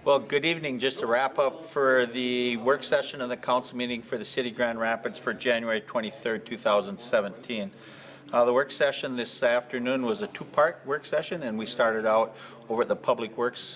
Well, good evening. Just to wrap up for the work session of the council meeting for the City of Grand Rapids for January 23rd, 2017. The work session this afternoon was a two-part work session, and we started out over at the Public Works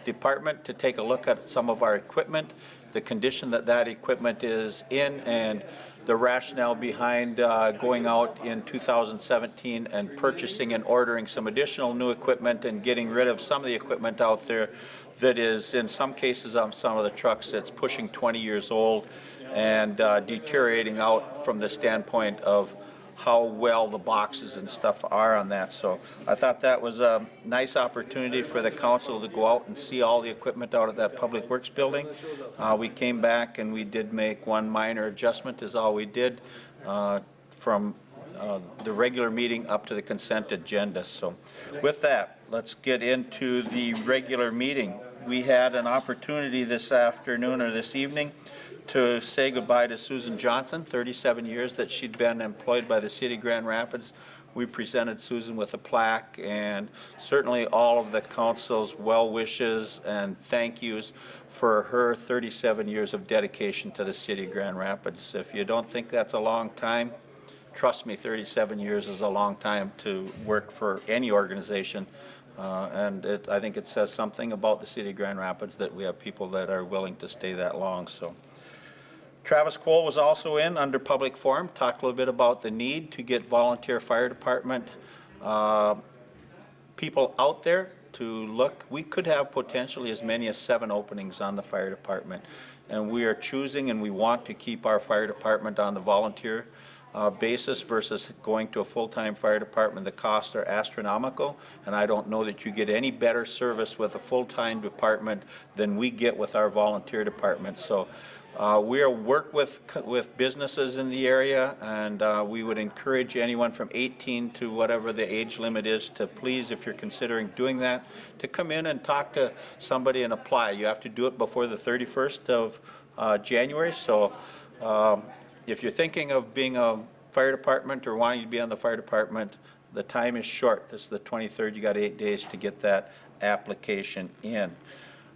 Department to take a look at some of our equipment, the condition that equipment is in, and the rationale behind going out in 2017 and purchasing and ordering some additional new equipment and getting rid of some of the equipment out there that is, in some cases on some of the trucks, that's pushing 20 years old and deteriorating out from the standpoint of how well the boxes and stuff are on that. So I thought that was a nice opportunity for the council to go out and see all the equipment out at that Public Works building. We came back and we did make one minor adjustment is all we did from the regular meeting up to the consent agenda. So with that, let's get into the regular meeting. We had an opportunity this afternoon or this evening to say goodbye to Susan Johnson, 37 years that she'd been employed by the City of Grand Rapids. We presented Susan with a plaque, and certainly all of the council's well wishes and thank yous for her 37 years of dedication to the City of Grand Rapids. If you don't think that's a long time, trust me, 37 years is a long time to work for any organization. I think it says something about the City of Grand Rapids that we have people that are willing to stay that long. So, Travis Cole was also in under public forum, talked a little bit about the need to get volunteer fire department people out there to look. We could have potentially as many as 7 openings on the fire department, and we are choosing and we want to keep our fire department on the volunteer basis versus going to a full-time fire department. The costs are astronomical, and I don't know that you get any better service with a full-time department than we get with our volunteer department. So we'll work with businesses in the area, and we would encourage anyone from 18 to whatever the age limit is to please, if you're considering doing that, to come in and talk to somebody and apply. You have to do it before the 31st of January. So if you're thinking of being a fire department or wanting to be on the fire department, the time is short. This is the 23rd. You got 8 days to get that application in.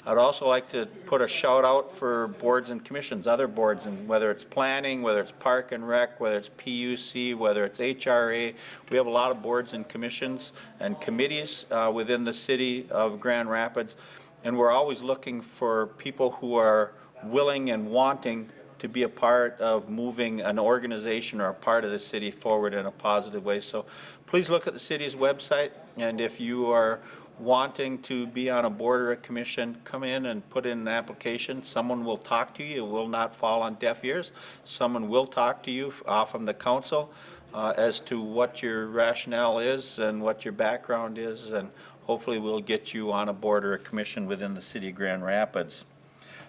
I'd also like to put a shout out for boards and commissions, other boards, and whether it's planning, whether it's park and rec, whether it's PUC, whether it's HRA. We have a lot of boards and commissions and committees within the City of Grand Rapids, and we're always looking for people who are willing and wanting to be a part of moving an organization or a part of the city forward in a positive way. So please look at the city's website, and if you are wanting to be on a board or a commission, come in and put in an application. Someone will talk to you. It will not fall on deaf ears. Someone will talk to you from the council as to what your rationale is and what your background is, and hopefully we'll get you on a board or a commission within the City of Grand Rapids.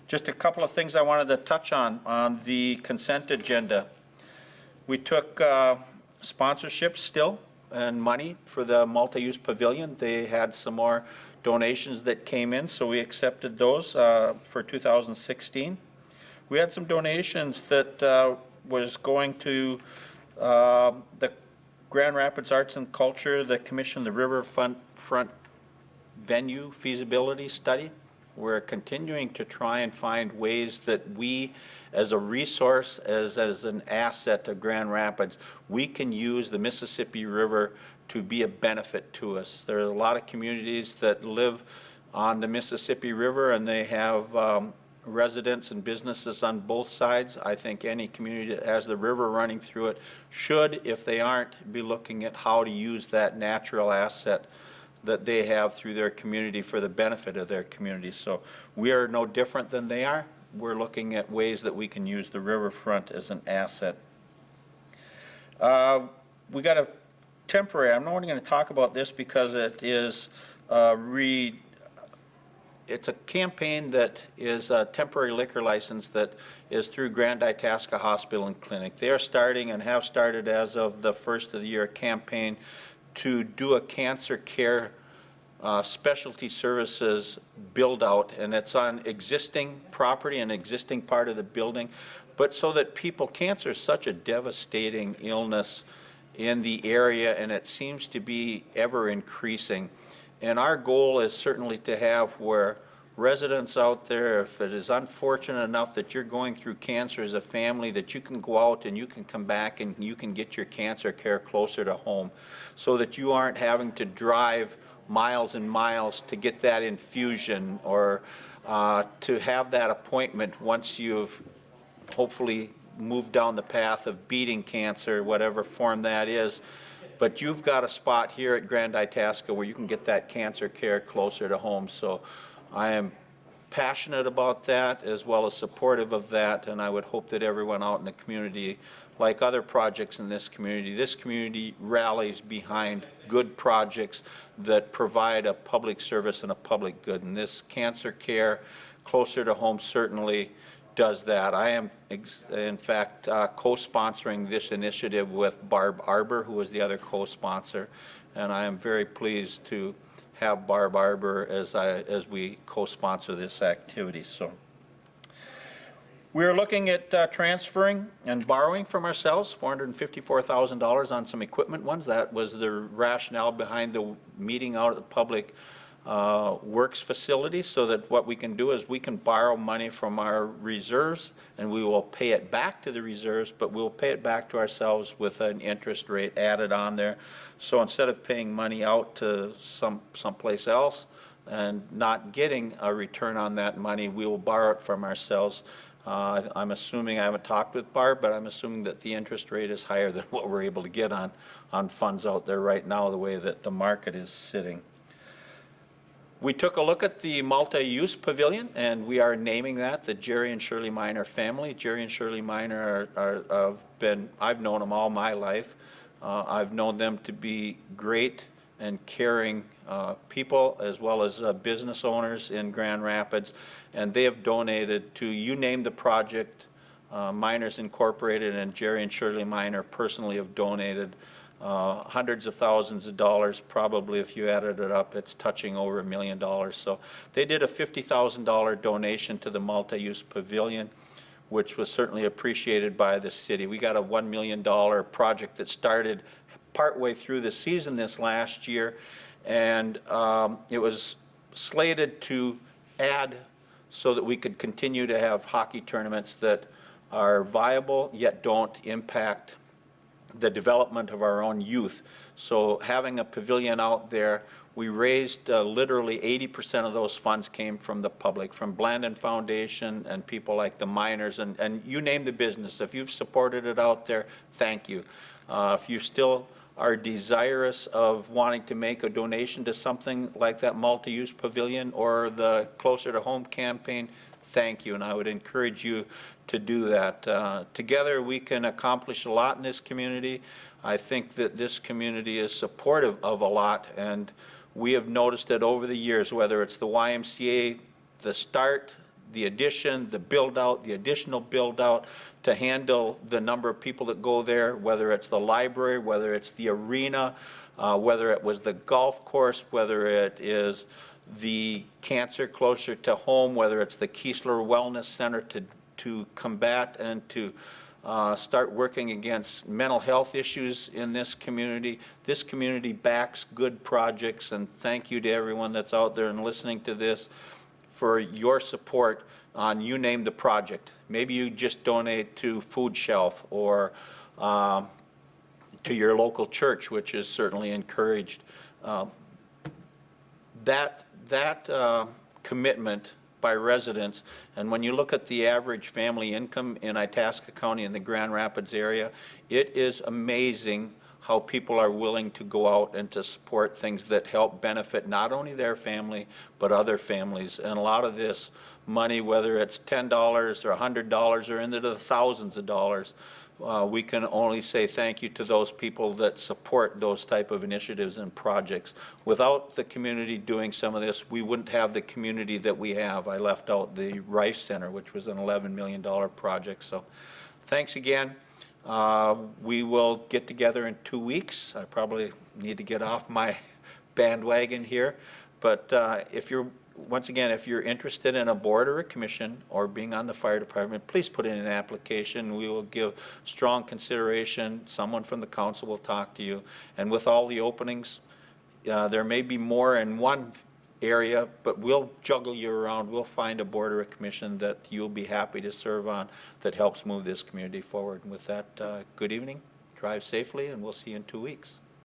Just a couple of things I wanted to touch on the consent agenda. We took sponsorships still and money for the multi-use pavilion. They had some more donations that came in, so we accepted those for 2016. We had some donations that was going to the Grand Rapids Arts and Culture, the commission, the riverfront venue feasibility study. We're continuing to try and find ways that we, as a resource, as an asset to Grand Rapids, we can use the Mississippi River to be a benefit to us. There are a lot of communities that live on the Mississippi River, and they have residents and businesses on both sides. I think any community that has the river running through it should, if they aren't, be looking at how to use that natural asset that they have through their community for the benefit of their community. So we are no different than they are. We're looking at ways that we can use the riverfront as an asset. We got a temporary, I'm not only going to talk about this because it is it's a campaign that is a temporary liquor license that is through Grand Itasca Hospital and Clinic. They are starting and have started as of the first of the year a campaign to do a cancer care specialty services build out, and it's on existing property and existing part of the building, but so that people, cancer is such a devastating illness in the area, and it seems to be ever increasing. And our goal is certainly to have where residents out there, if it is unfortunate enough that you're going through cancer as a family, that you can go out and you can come back and you can get your cancer care closer to home, so that you aren't having to drive miles and miles to get that infusion, or to have that appointment once you've hopefully moved down the path of beating cancer, whatever form that is. But you've got a spot here at Grand Itasca where you can get that cancer care closer to home. So I am passionate about that, as well as supportive of that, and I would hope that everyone out in the community, like other projects in this community rallies behind good projects that provide a public service and a public good. And this cancer care closer to home certainly does that. I am, in fact, co-sponsoring this initiative with Barb Arbor, who is the other co-sponsor, and I am very pleased to have Barb Arbor as we co-sponsor this activity. So we're looking at transferring and borrowing from ourselves $454,000 on some equipment ones. That was the rationale behind the meeting out at the Public Works facility, so that what we can do is we can borrow money from our reserves and we will pay it back to the reserves, but we'll pay it back to ourselves with an interest rate added on there. So instead of paying money out to someplace else and not getting a return on that money, we will borrow it from ourselves. I'm assuming, I haven't talked with Barb, but I'm assuming that the interest rate is higher than what we're able to get on funds out there right now, the way that the market is sitting. We took a look at the multi-use pavilion, and we are naming that the Jerry and Shirley Miner family. Jerry and Shirley Miner I've known them all my life. I've known them to be great and caring people, as well as business owners in Grand Rapids, and they have donated to, you name the project, Miners Incorporated and Jerry and Shirley Miner personally have donated hundreds of thousands of dollars. Probably if you added it up, it's touching over $1 million. So they did a $50,000 donation to the multi-use pavilion, which was certainly appreciated by the city. We got a $1 million project that started partway through the season this last year, and it was slated to add so that we could continue to have hockey tournaments that are viable yet don't impact the development of our own youth. So having a pavilion out there, we raised literally 80% of those funds came from the public, from Blandon Foundation and people like the Miners, and you name the business. If you've supported it out there, thank you. If you still are desirous of wanting to make a donation to something like that multi-use pavilion or the Closer to Home campaign, thank you, and I would encourage you to do that. Together we can accomplish a lot in this community. I think that this community is supportive of a lot, and we have noticed it over the years, whether it's the YMCA, the start, the addition, the build out, the additional build out to handle the number of people that go there, whether it's the library, whether it's the arena, whether it was the golf course, whether it is the cancer closer to home, whether it's the Keesler Wellness Center to combat and to start working against mental health issues in this community. This community backs good projects, and thank you to everyone that's out there and listening to this for your support on you name the project. Maybe you just donate to Food Shelf or to your local church, which is certainly encouraged. That commitment by residents, and when you look at the average family income in Itasca County in the Grand Rapids area, it is amazing how people are willing to go out and to support things that help benefit not only their family but other families. And a lot of this money, whether it's $10 or $100 or into the thousands of dollars, we can only say thank you to those people that support those type of initiatives and projects. Without the community doing some of this, we wouldn't have the community that we have. I left out the Rice Center, which was an $11 million project. So thanks again. We will get together in 2 weeks. I probably need to get off my bandwagon here, but once again, if you're interested in a board or a commission or being on the fire department, please put in an application. We will give strong consideration. Someone from the council will talk to you. And with all the openings, there may be more in one area, but we'll juggle you around. We'll find a board or a commission that you'll be happy to serve on that helps move this community forward. And with that, good evening, drive safely, and we'll see you in 2 weeks.